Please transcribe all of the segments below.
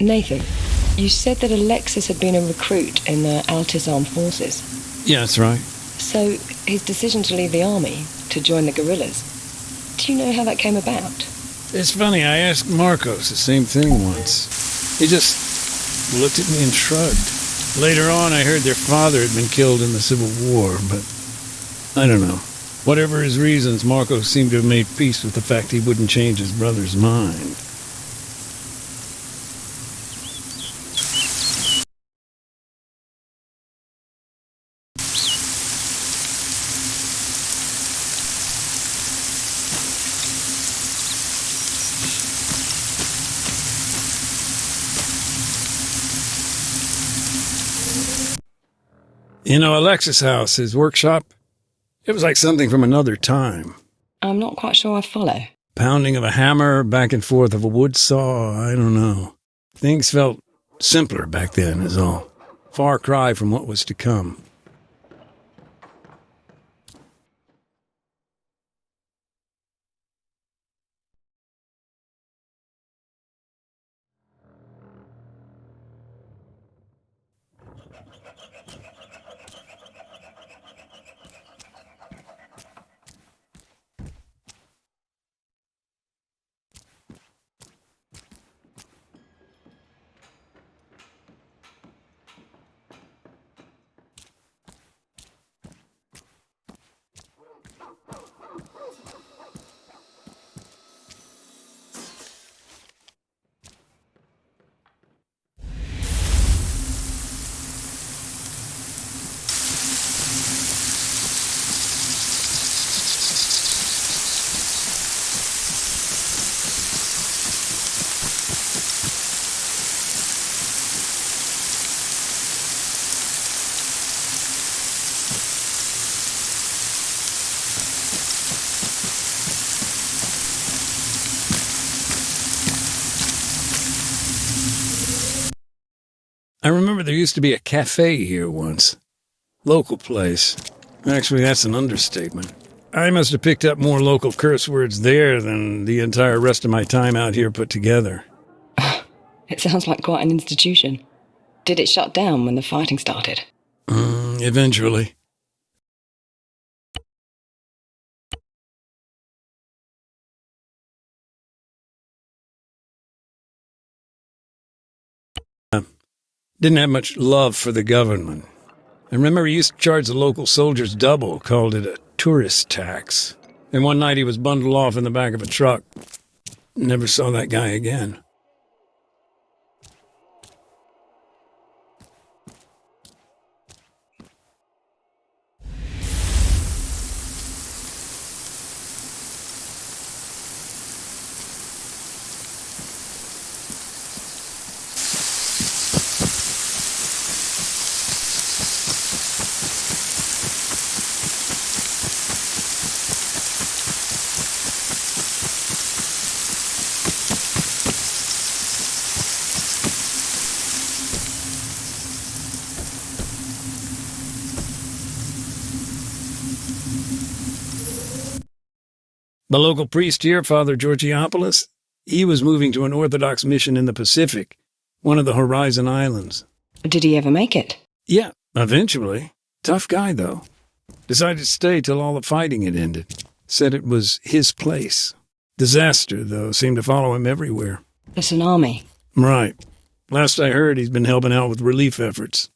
Nathan, you said that Alexis had been a recruit in the Altis Armed Forces. Yeah, that's right. So, his decision to leave the army, to join the guerrillas, do you know how that came about? It's funny, I asked Marcos the same thing once. He just looked at me and shrugged. Later on, I heard their father had been killed in the Civil War, but I don't know. Whatever his reasons, Marcos seemed to have made peace with the fact he wouldn't change his brother's mind. You know, Alexis' house, his workshop, it was like something from another time. I'm not quite sure I follow. Pounding of a hammer, back and forth of a wood saw, I don't know. Things felt simpler back then, is all. Far cry from what was to come. I remember there used to be a cafe here once. Local place. Actually, that's an understatement. I must have picked up more local curse words there than the entire rest of my time out here put together. It sounds like quite an institution. Did it shut down when the fighting started? Eventually. Didn't have much love for the government. I remember he used to charge the local soldiers double, called it a tourist tax. And one night he was bundled off in the back of a truck. Never saw that guy again. The local priest here, Father Georgiopoulos, he was moving to an Orthodox mission in the Pacific, one of the Horizon Islands. Did he ever make it? Yeah, eventually. Tough guy, though. Decided to stay till all the fighting had ended. Said it was his place. Disaster, though, seemed to follow him everywhere. The tsunami? Right. Last I heard, he's been helping out with relief efforts.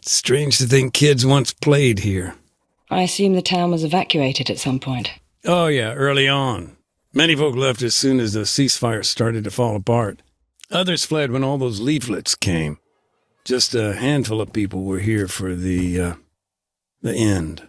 Strange to think kids once played here. I assume the town was evacuated at some point. Oh yeah, early on. Many folk left as soon as the ceasefire started to fall apart. Others fled when all those leaflets came. Just a handful of people were here for the end.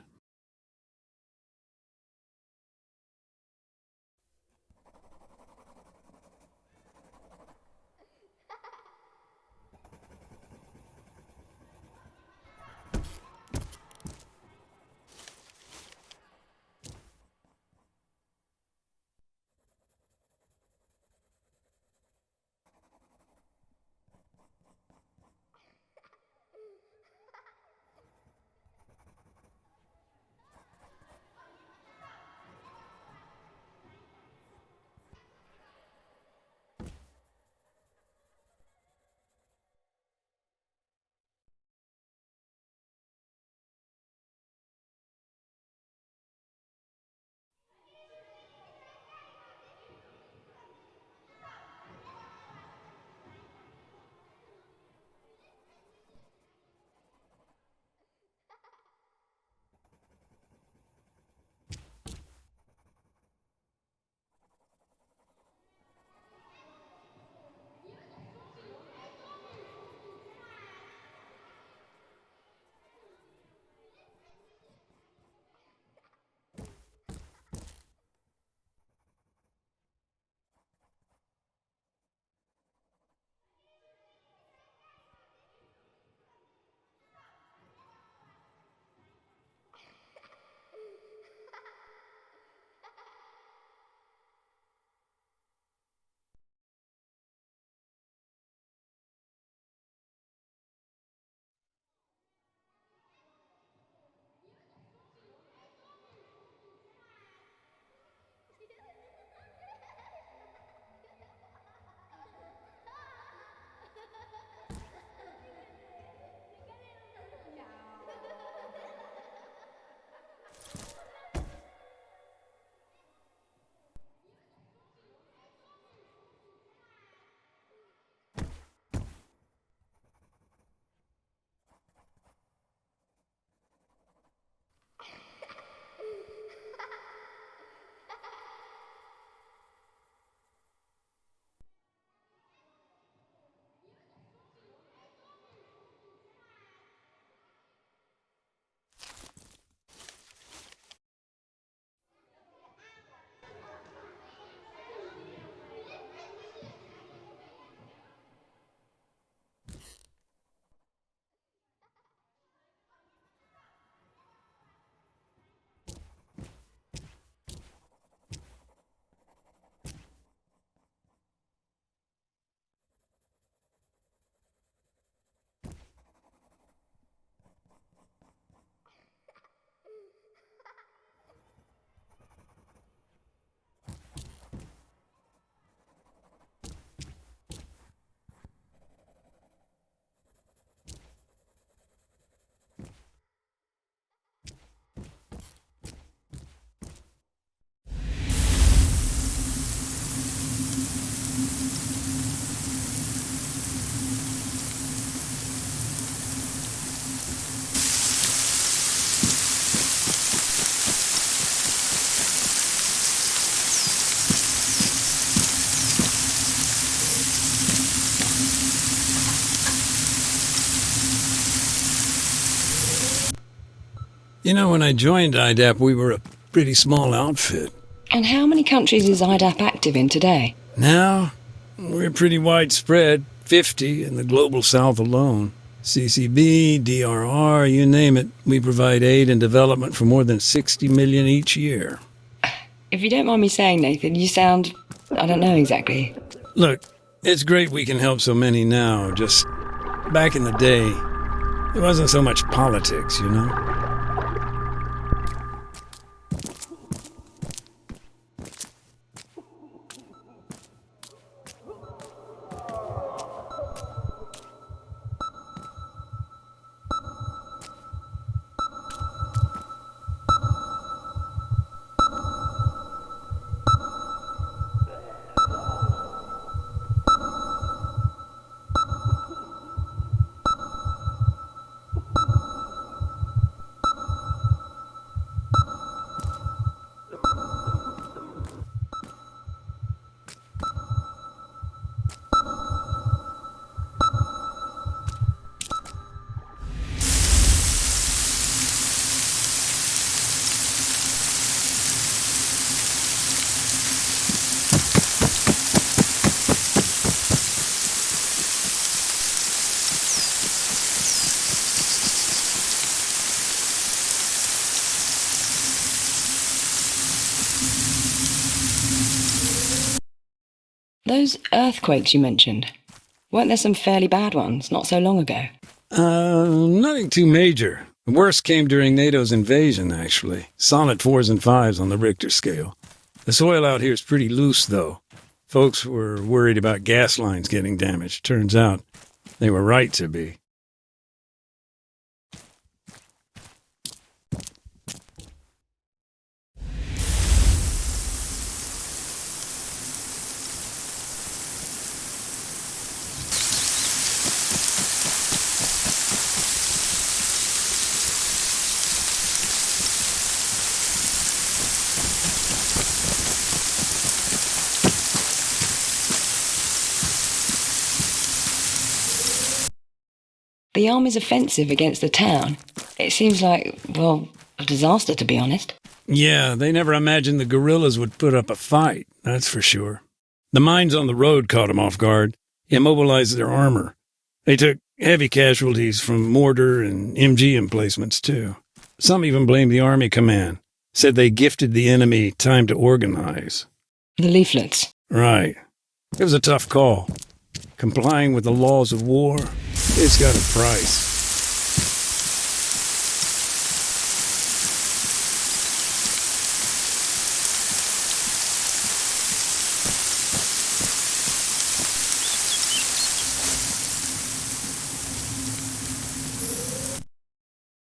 You know, when I joined IDAP, we were a pretty small outfit. And how many countries is IDAP active in today? Now, we're pretty widespread, 50 in the global south alone. CCB, DRR, you name it, we provide aid and development for more than 60 million each year. If you don't mind me saying, Nathan, you sound... I don't know exactly. Look, it's great we can help so many now. Just back in the day, it wasn't so much politics, you know? Those earthquakes you mentioned, weren't there some fairly bad ones not so long ago? Nothing too major. The worst came during NATO's invasion, actually. Solid 4s and 5s on the Richter scale. The soil out here is pretty loose, though. Folks were worried about gas lines getting damaged. Turns out they were right to be. The Army's offensive against the town. It seems like, well, a disaster, to be honest. Yeah, they never imagined the guerrillas would put up a fight, that's for sure. The mines on the road caught them off guard, immobilized their armor. They took heavy casualties from mortar and MG emplacements, too. Some even blamed the Army command, said they gifted the enemy time to organize. The leaflets. Right. It was a tough call. Complying with the laws of war, it's got a price.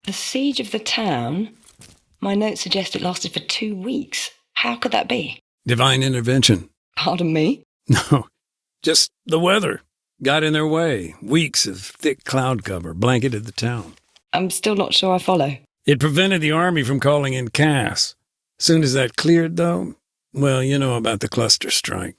The siege of the town? My notes suggest it lasted for 2 weeks. How could that be? Divine intervention. Pardon me? No, just the weather. Got in their way. Weeks of thick cloud cover blanketed the town. I'm still not sure I follow. It prevented the Army from calling in Cass. Soon as that cleared, though, well, you know about the cluster strike.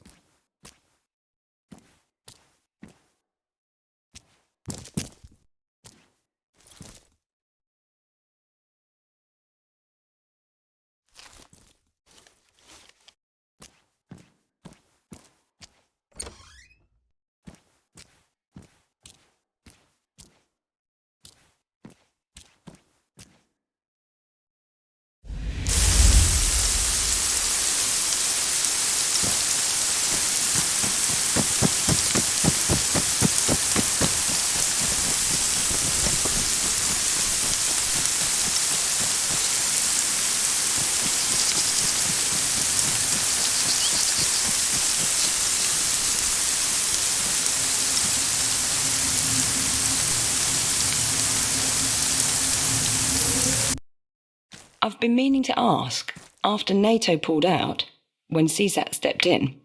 I've been meaning to ask, after NATO pulled out, when CSAT stepped in,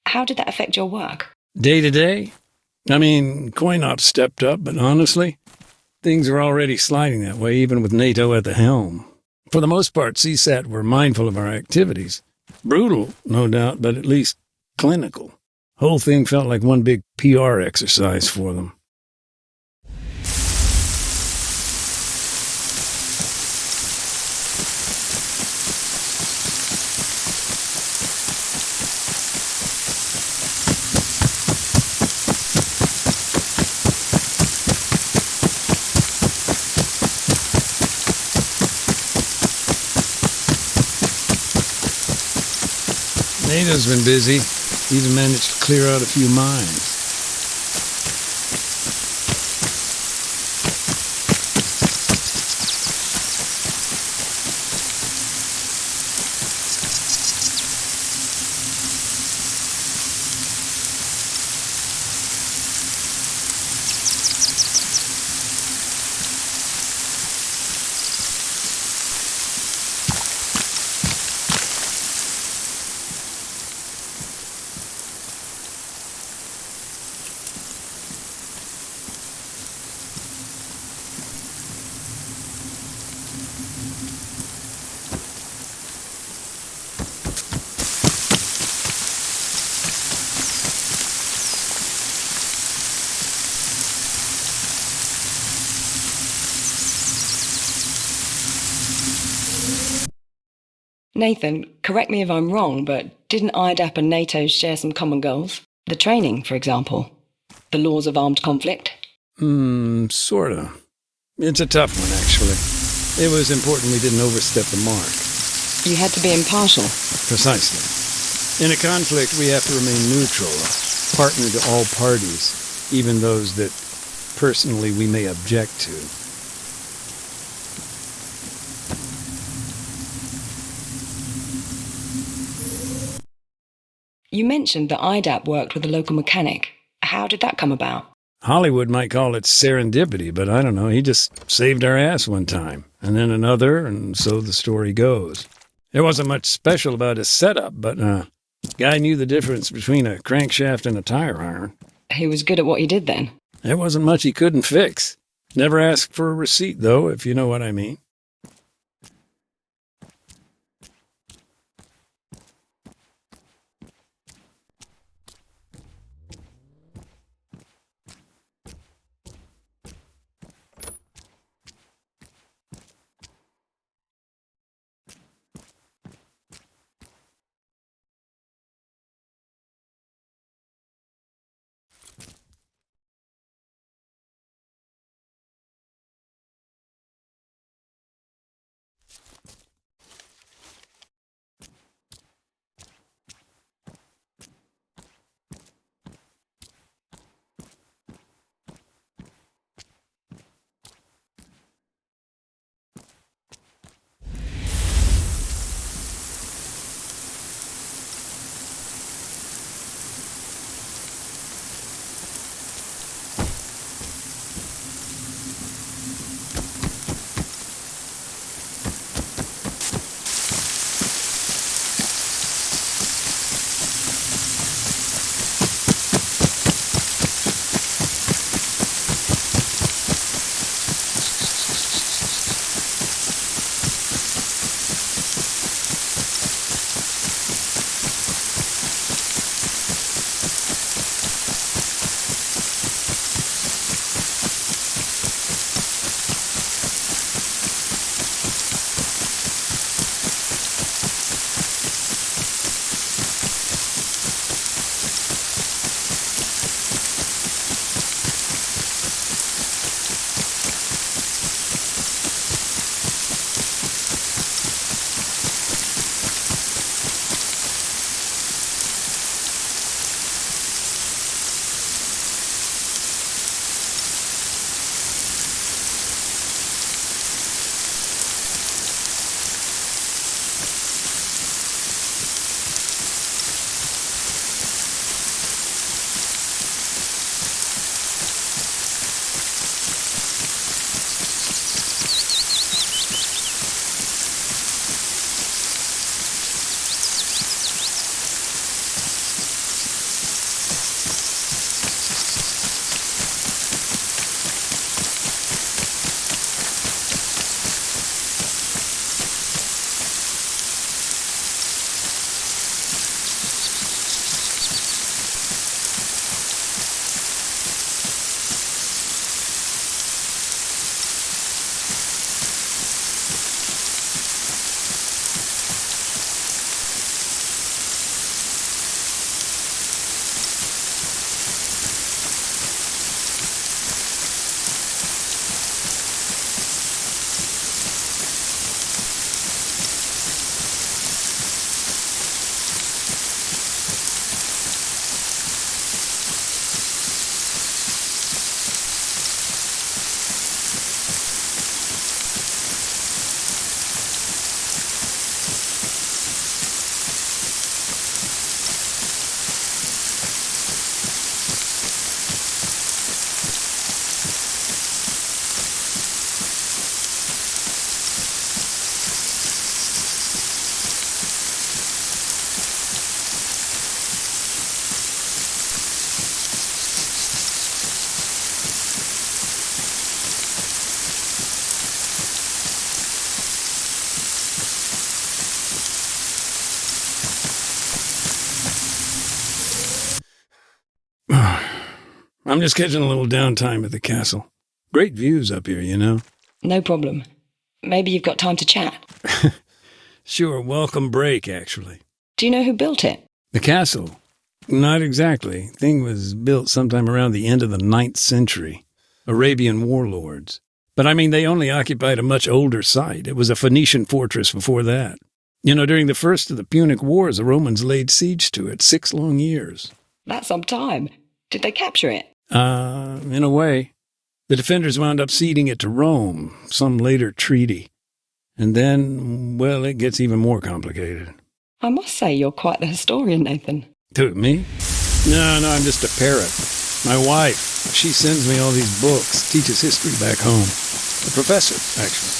how did that affect your work? Day to day? I mean, CoinOps stepped up, but honestly, things were already sliding that way, even with NATO at the helm. For the most part, CSAT were mindful of our activities. Brutal, no doubt, but at least clinical. Whole thing felt like one big PR exercise for them. NATO's been busy. Even managed to clear out a few mines. Nathan, correct me if I'm wrong, but didn't IDAP and NATO share some common goals? The training, for example. The laws of armed conflict? Sorta. It's a tough one, actually. It was important we didn't overstep the mark. You had to be impartial. Precisely. In a conflict, we have to remain neutral, a partner to all parties, even those that personally we may object to. You mentioned that IDAP worked with a local mechanic. How did that come about? Hollywood might call it serendipity, but I don't know. He just saved our ass one time, and then another, and so the story goes. There wasn't much special about his setup, but guy knew the difference between a crankshaft and a tire iron. He was good at what he did then. There wasn't much he couldn't fix. Never asked for a receipt, though, if you know what I mean. I'm just catching a little downtime at the castle. Great views up here, you know. No problem. Maybe you've got time to chat. Sure, welcome break, actually. Do you know who built it? The castle? Not exactly. Thing was built sometime around the end of the 9th century. Arabian warlords. But I mean, they only occupied a much older site. It was a Phoenician fortress before that. You know, during the first of the Punic Wars, the Romans laid siege to it 6 long years. That's some time. Did they capture it? In a way. The defenders wound up ceding it to Rome, some later treaty. And then, well, it gets even more complicated. I must say you're quite the historian, Nathan. Who, me? No, I'm just a parrot. My wife, she sends me all these books, teaches history back home. A professor, actually.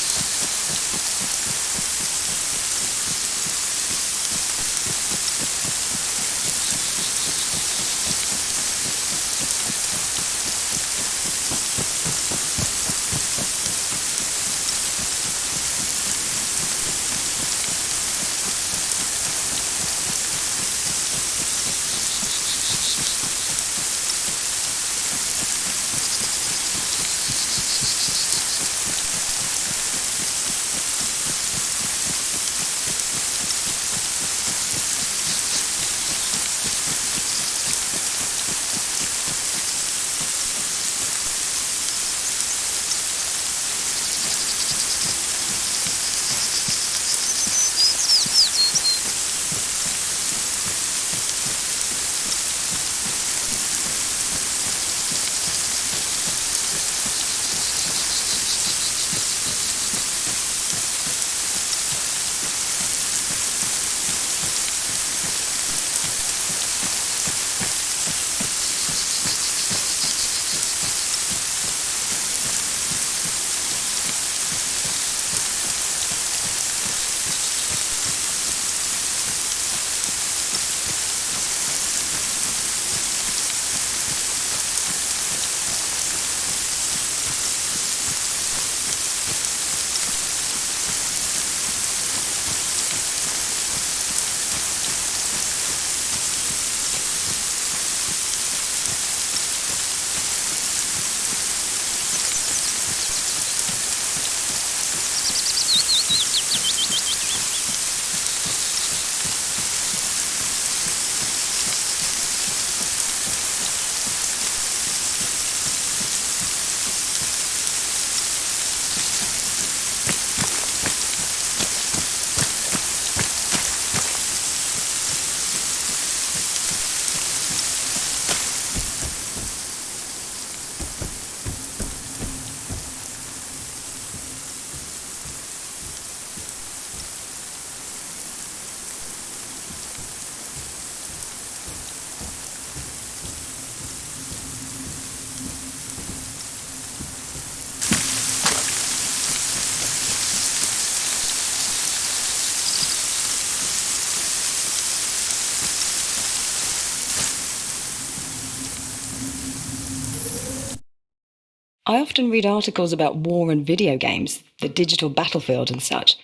I often read articles about war and video games, the digital battlefield and such.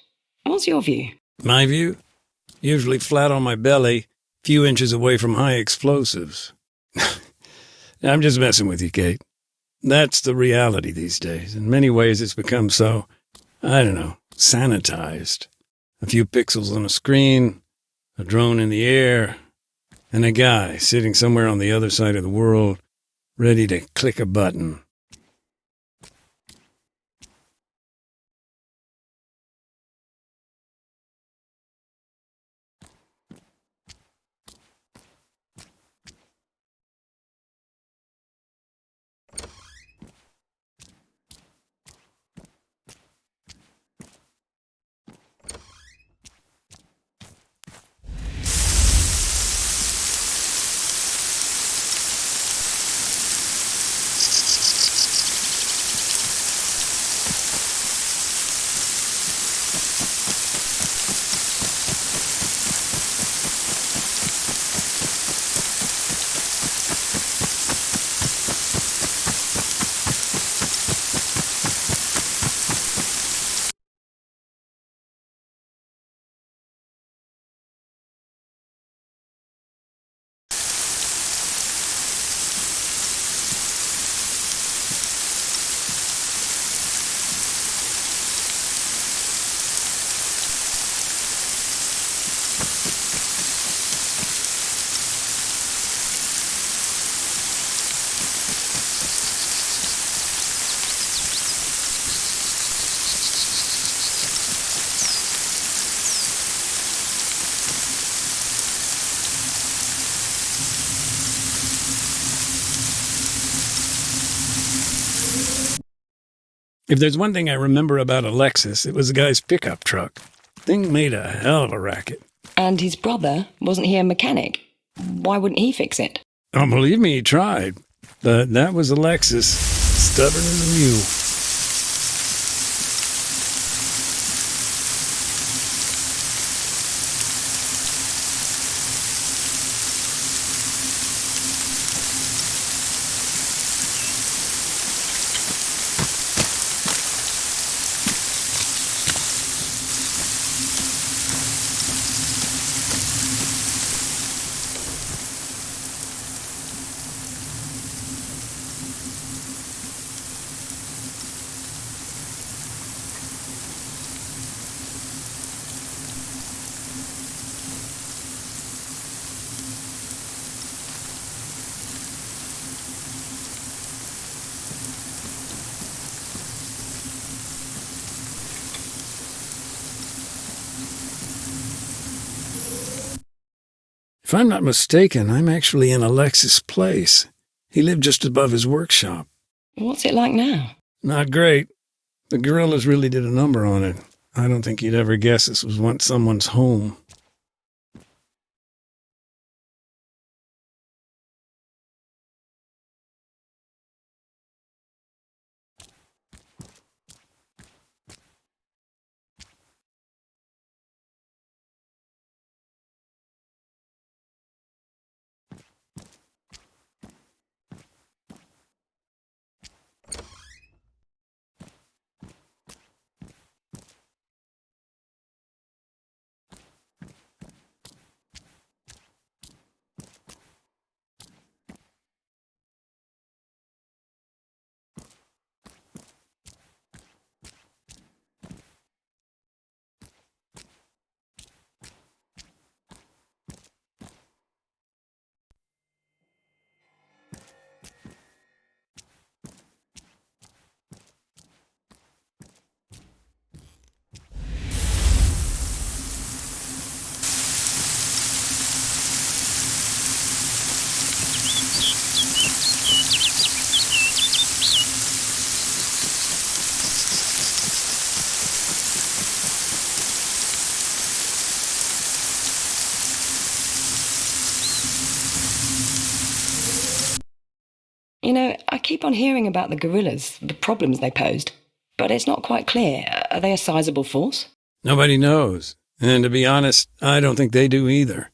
What's your view? My view? Usually flat on my belly, few inches away from high explosives. I'm just messing with you, Kate. That's the reality these days. In many ways, it's become so, I don't know, sanitized. A few pixels on a screen, a drone in the air, and a guy sitting somewhere on the other side of the world, ready to click a button. If there's one thing I remember about a Lexus, it was the guy's pickup truck. Thing made a hell of a racket. And his brother, wasn't he a mechanic? Why wouldn't he fix it? Oh, believe me, he tried. But that was a Lexus. Stubborn as a mule. If I'm not mistaken, I'm actually in Alexis' place. He lived just above his workshop. What's it like now? Not great. The guerrillas really did a number on it. I don't think you'd ever guess this was once someone's home. You know, I keep on hearing about the guerrillas, the problems they posed, but it's not quite clear. Are they a sizable force? Nobody knows. And to be honest, I don't think they do either.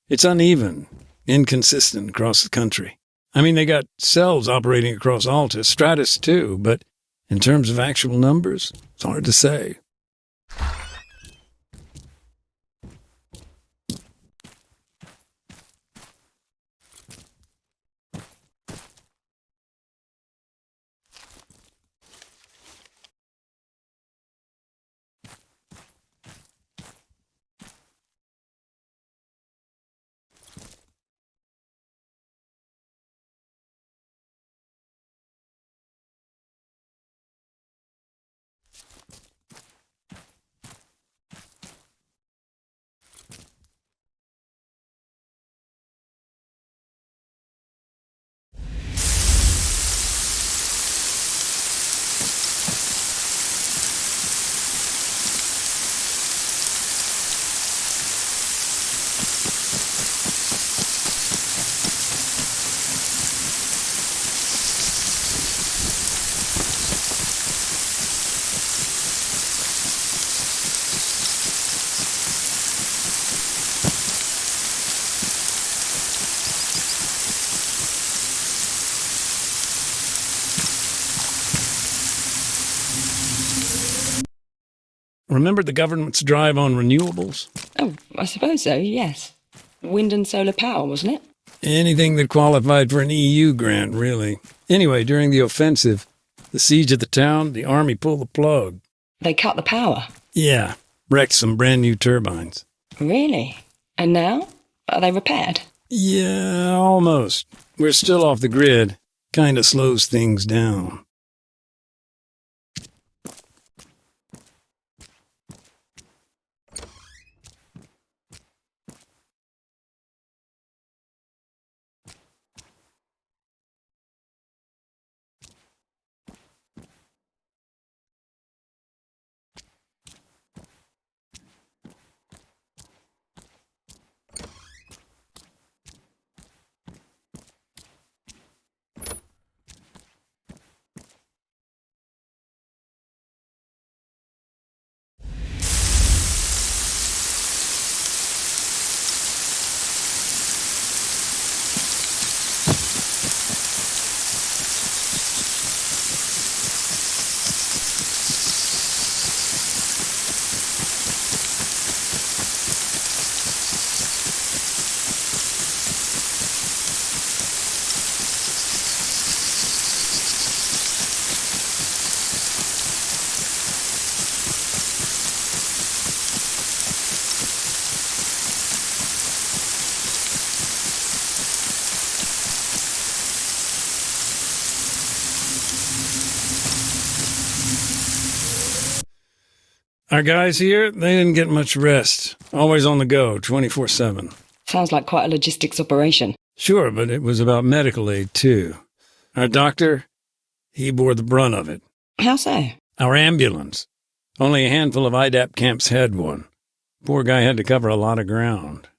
It's uneven, inconsistent across the country. I mean, they got cells operating across Alta, Stratus too, but in terms of actual numbers, it's hard to say. Remember the government's drive on renewables? Oh, I suppose so, yes. Wind and solar power, wasn't it? Anything that qualified for an EU grant, really. Anyway, during the offensive, the siege of the town, the army pulled the plug. They cut the power. Yeah, wrecked some brand new turbines. Really? And now? Are they repaired? Yeah, almost. We're still off the grid. Kinda slows things down. Our guys here, they didn't get much rest. Always on the go, 24/7. Sounds like quite a logistics operation. Sure, but it was about medical aid, too. Our doctor, he bore the brunt of it. How so? Our ambulance. Only a handful of IDAP camps had one. Poor guy had to cover a lot of ground.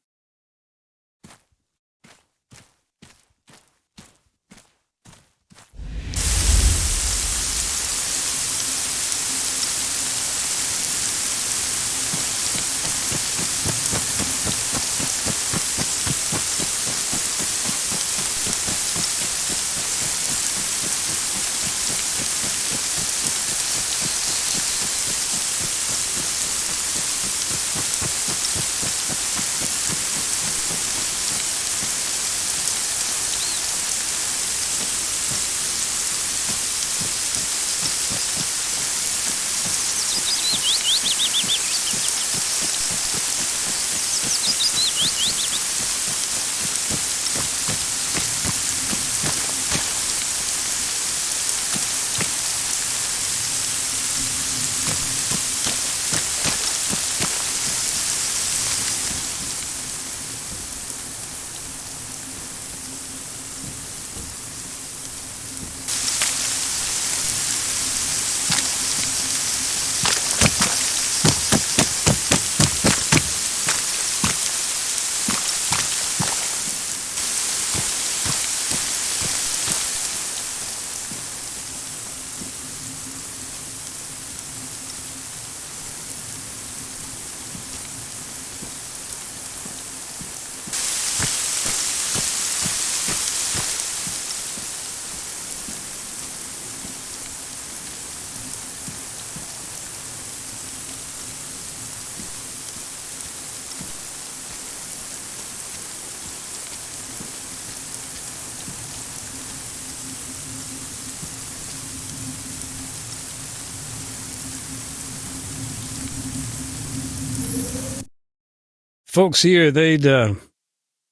Folks here, they'd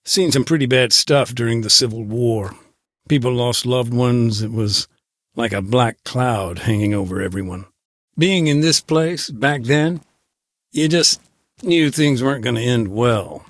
seen some pretty bad stuff during the Civil War. People lost loved ones. It was like a black cloud hanging over everyone. Being in this place back then, you just knew things weren't going to end well.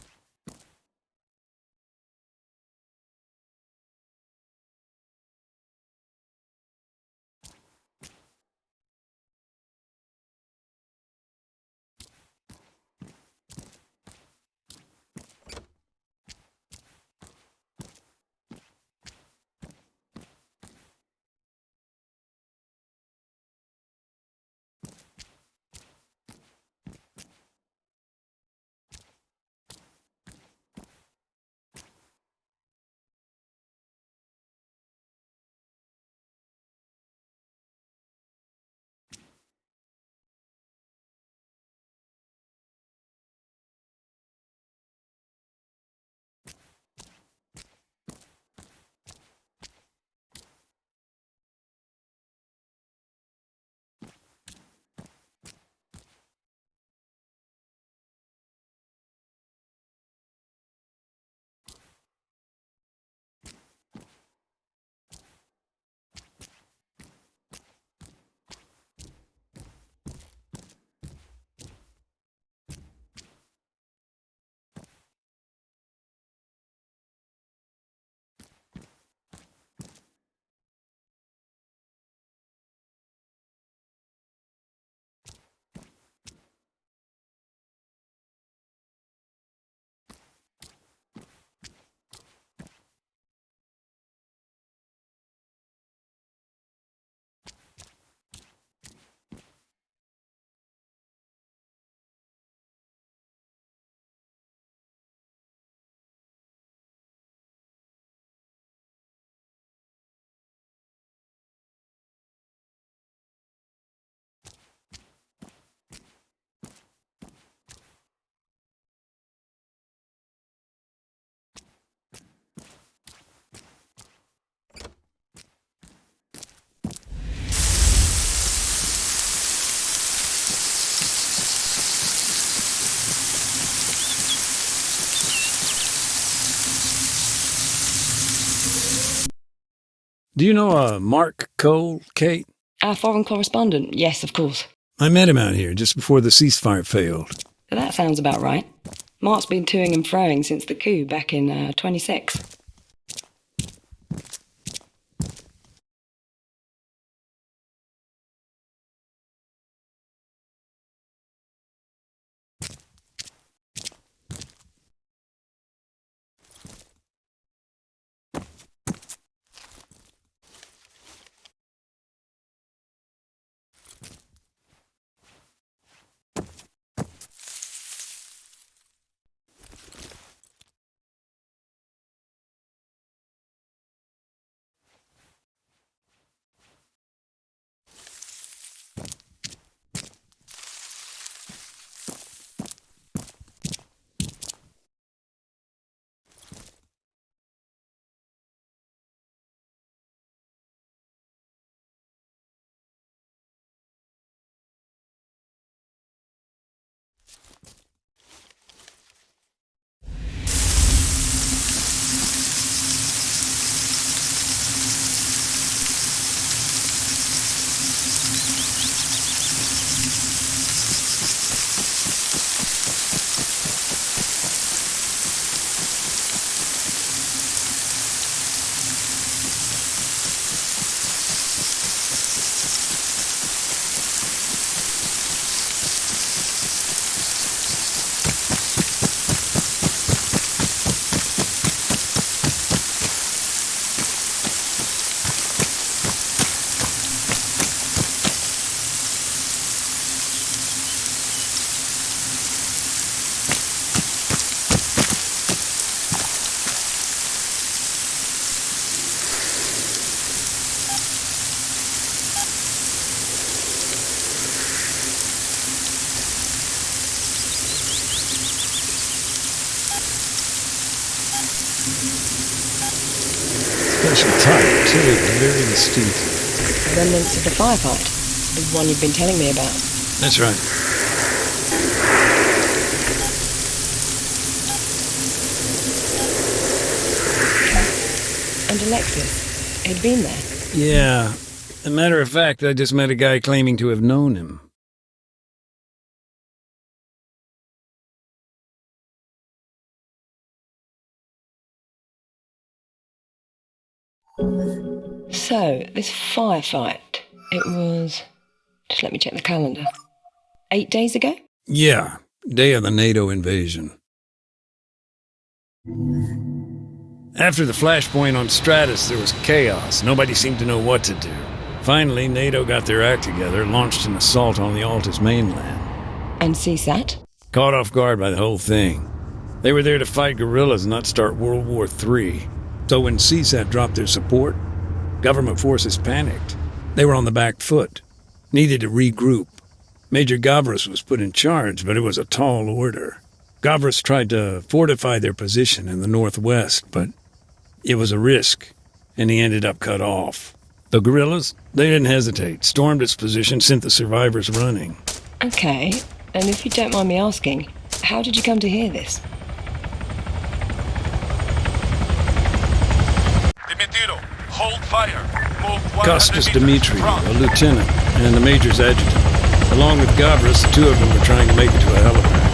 Do you know Mark Cole, Kate? Our foreign correspondent, yes, of course. I met him out here just before the ceasefire failed. That sounds about right. Mark's been toing and froing since the coup back in 26. Special type, too. Very distinctive. Remnants of the firefight. The one you've been telling me about. That's right. And Alexis. He'd been there. Yeah. As a matter of fact, I just met a guy claiming to have known him. So, this firefight, it was... Just let me check the calendar. 8 days ago? Yeah. Day of the NATO invasion. After the flashpoint on Stratus, there was chaos. Nobody seemed to know what to do. Finally, NATO got their act together, launched an assault on the Altus mainland. And CSAT? Caught off guard by the whole thing. They were there to fight guerrillas, not start World War III. So when CSAT dropped their support, government forces panicked. They were on the back foot, needed to regroup. Major Gavras was put in charge, but it was a tall order. Gavras tried to fortify their position in the northwest, but it was a risk, and he ended up cut off. The guerrillas, they didn't hesitate, stormed its position, sent the survivors running. Okay, and if you don't mind me asking, how did you come to hear this? Dimitiru, hold fire. Move 100 Costas meters Dimitriu, front. a lieutenant, and the major's adjutant. Along with Gavras, the two of them were trying to make it to a helipad.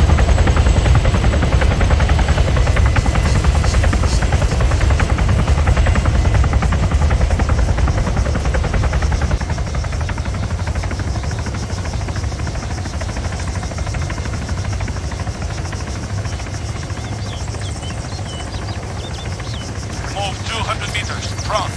Move 200 meters front.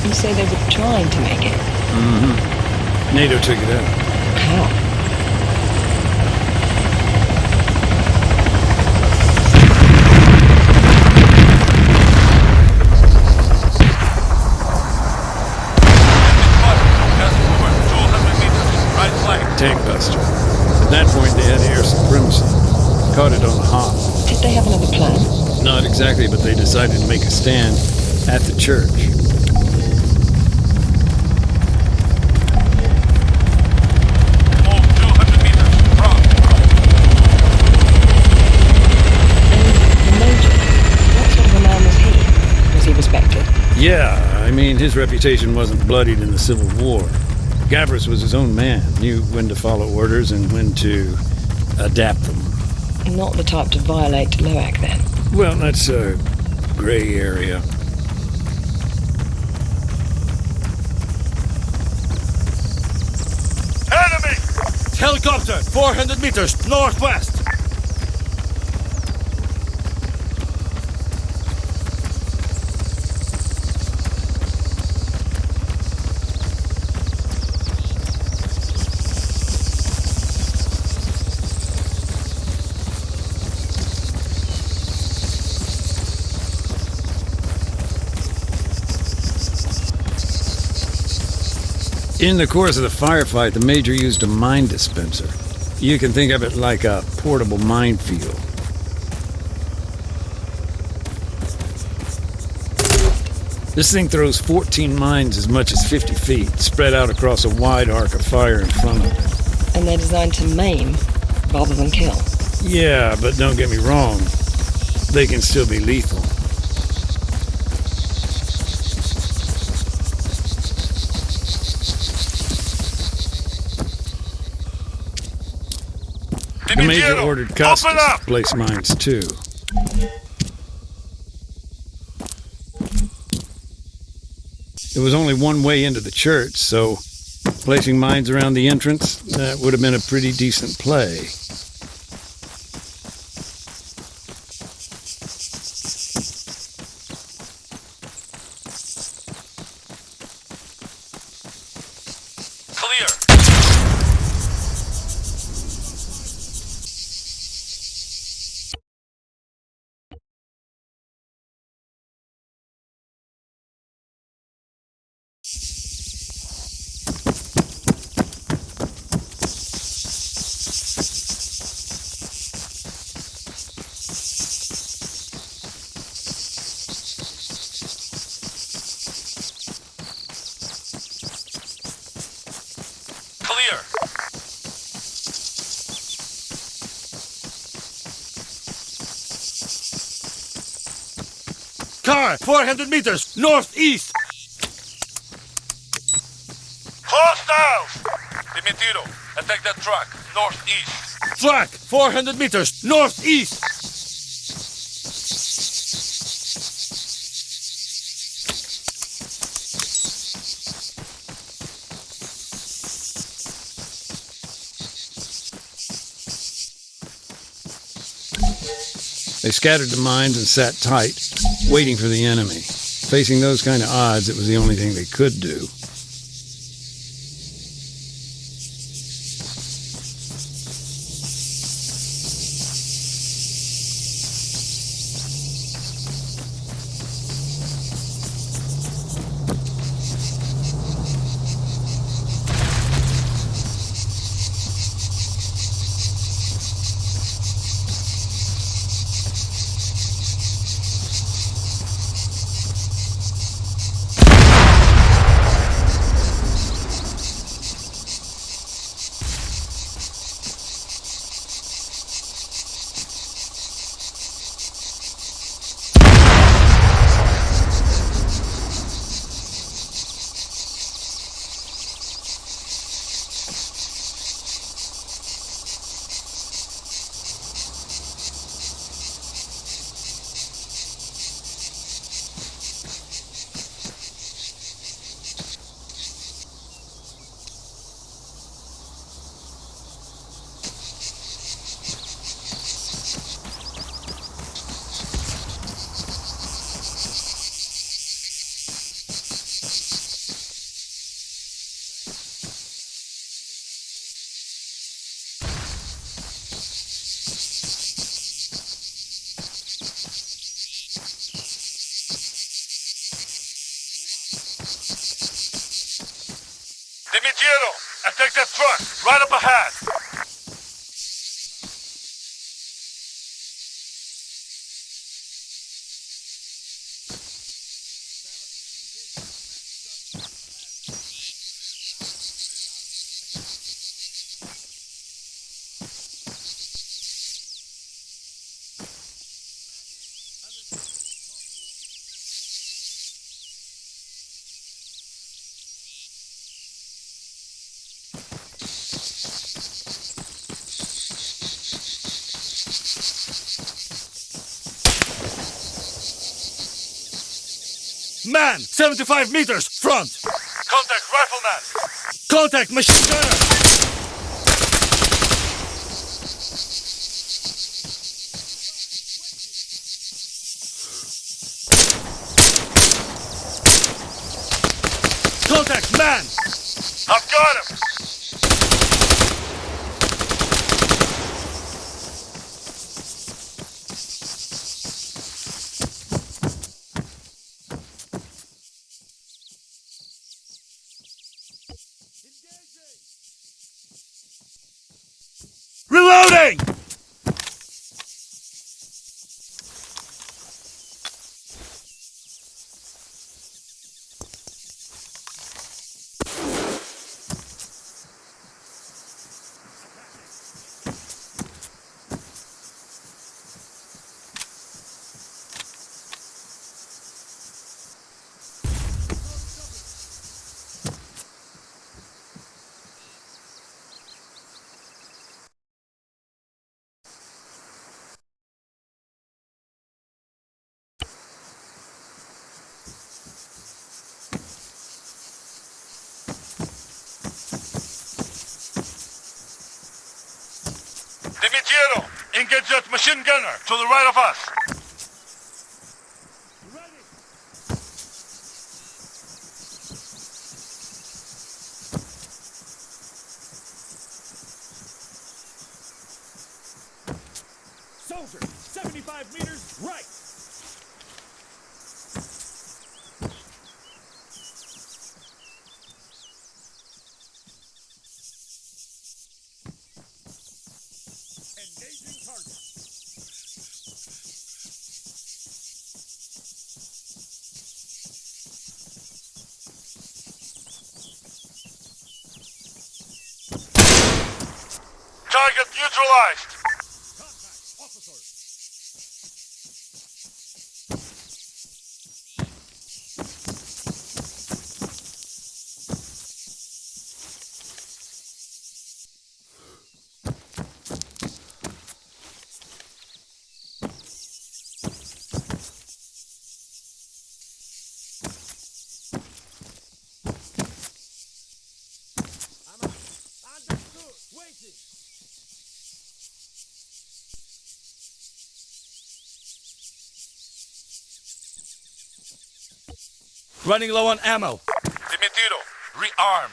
You say they were trying to make it. NATO took it out. How? Tank buster. At that point, they had air supremacy. Caught it on the hop. Did they have another plan? Not exactly, but they decided to make a stand at the church. Move 200 meters. Front. And the Major, what sort of a man was he? Was he respected? Yeah, I mean, his reputation wasn't bloodied in the Civil War. Gavris was his own man, knew when to follow orders and when to adapt them. Not the type to violate Loak, then. Well, that's a gray area. Enemy! Helicopter, 400 meters northwest. In the course of the firefight, the Major used a mine dispenser. You can think of it like a portable minefield. This thing throws 14 mines as much as 50 feet, spread out across a wide arc of fire in front of it. And they're designed to maim rather than kill. Yeah, but don't get me wrong. They can still be lethal. The Major ordered Custis to place mines too. There was only one way into the church, so placing mines around the entrance, that would have been a pretty decent play. Car, 400 meters, northeast. Hostiles! Dimitiru, attack that truck, northeast. Truck, 400 meters, northeast. They scattered the mines and sat tight, waiting for the enemy. Facing those kind of odds, it was the only thing they could do. Dimitiru, attack that truck, right up ahead. Man, 75 meters, front! Contact rifleman! Contact machine gunner! Contact man! I've got him! Reloading! Dimitiero, engage that machine gunner to the right of us. Soldier, 75 meters right. Engaging target. Target neutralized. Contact, officer. Understood. Waiting. Running low on ammo. Dimitiero, rearm.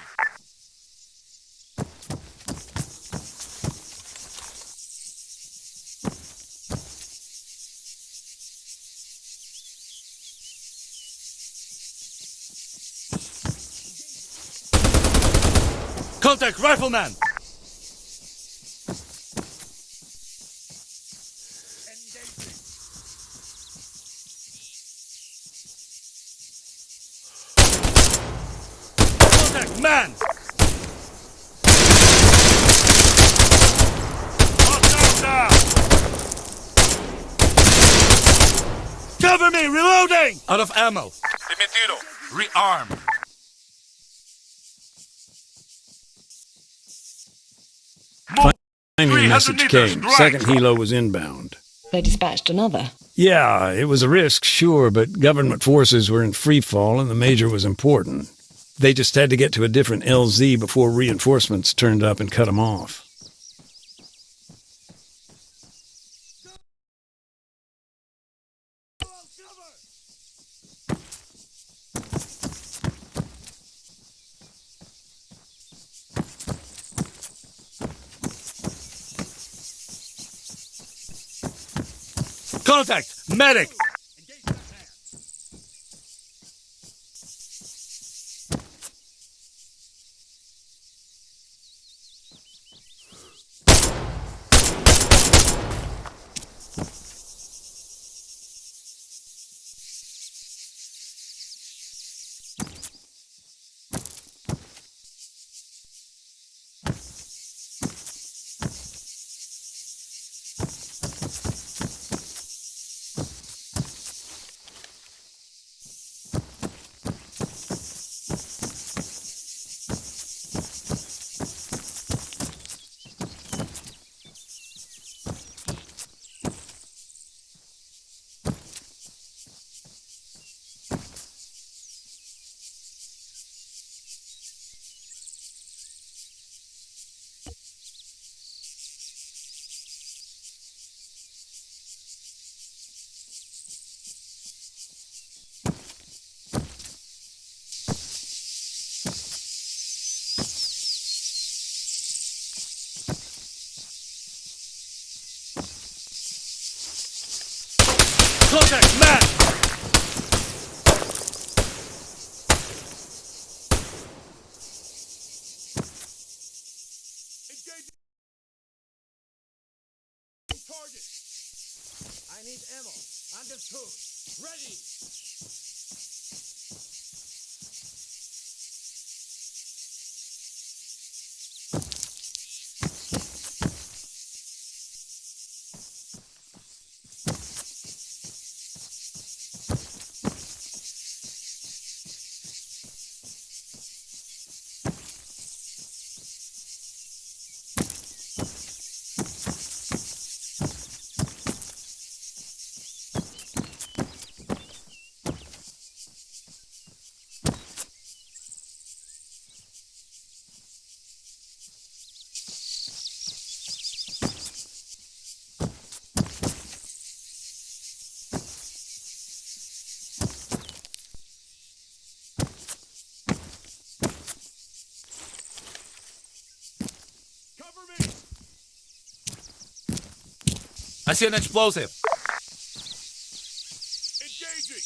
Contact rifleman. Engaging. Contact man. Hostile down. Cover me, reloading. Out of ammo. Dimitiero, rearm. Finally, 300 message meters, came. right. Second helo was inbound. They dispatched another. Yeah, it was a risk, sure, but government forces were in free fall and the major was important. They just had to get to a different LZ before reinforcements turned up and cut them off. Contact medic. Engage that man. contact, Matt! Engaging target. I need ammo. Understood. Ready. Cover me. I see an explosive. Engaging.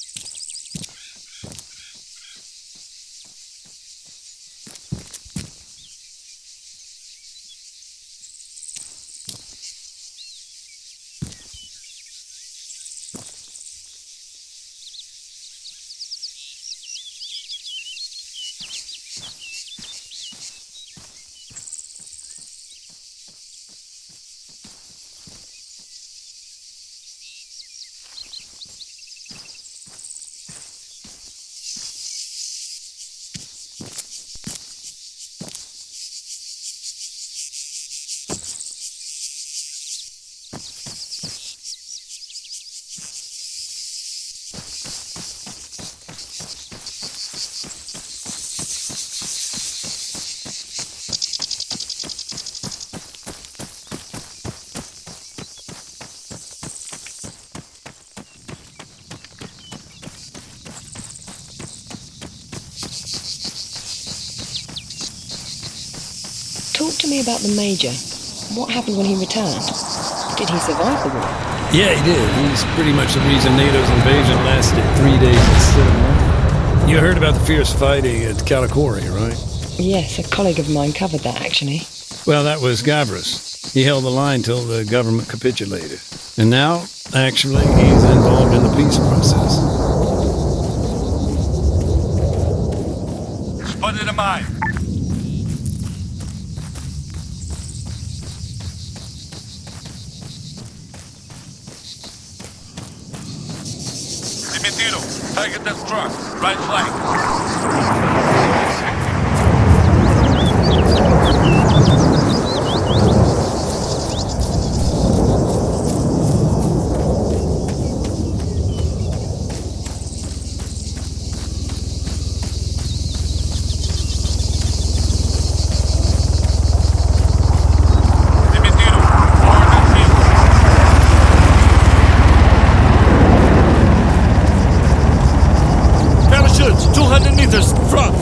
Talk to me about the Major. What happened when he returned? Did he survive the war? Yeah, he did. He's pretty much the reason NATO's invasion lasted 3 days instead of 1. You heard about the fierce fighting at Kalikori, right? Yes, a colleague of mine covered that, actually. Well, that was Gavras. He held the line till the government capitulated. And now, actually, he's involved in the peace process. Spotted a mine. Dimitiru, target that truck. Right flank. Parachutes, 200 meters, front.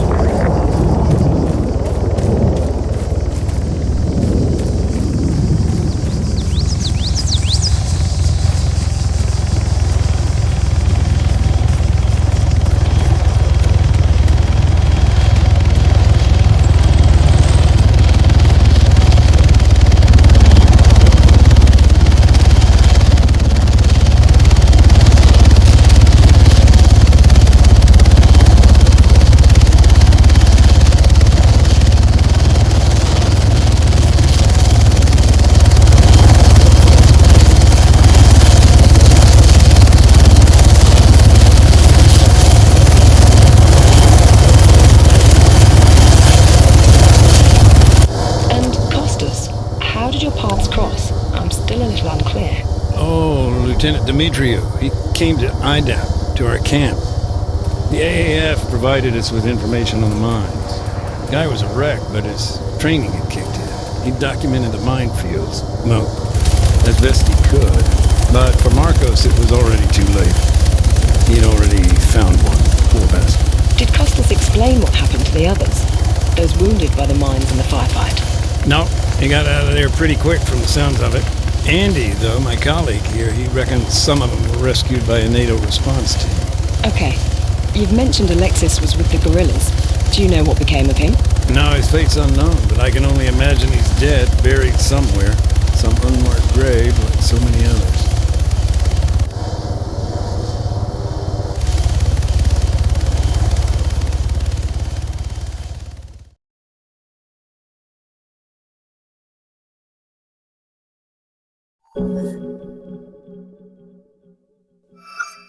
And Costas, how did your paths cross? I'm still a little unclear. Oh, Lieutenant Dimitriu. He came to IDAP, to our camp. The AAF provided us with information on the mines. The guy was a wreck, but his training had kicked in. He documented the minefields. Well, as best he could. But for Marcos, it was already too late. He'd already found one. Poor bastard. Did Costas explain what happened to the others? Those wounded by the mines and the firefight? No, he got out of there pretty quick from the sounds of it. Andy, though, my colleague here, he reckons some of them were rescued by a NATO response team. Okay. You've mentioned Alexis was with the guerrillas. Do you know what became of him? No, his fate's unknown, but I can only imagine he's dead, buried somewhere. Some unmarked grave, like so many others.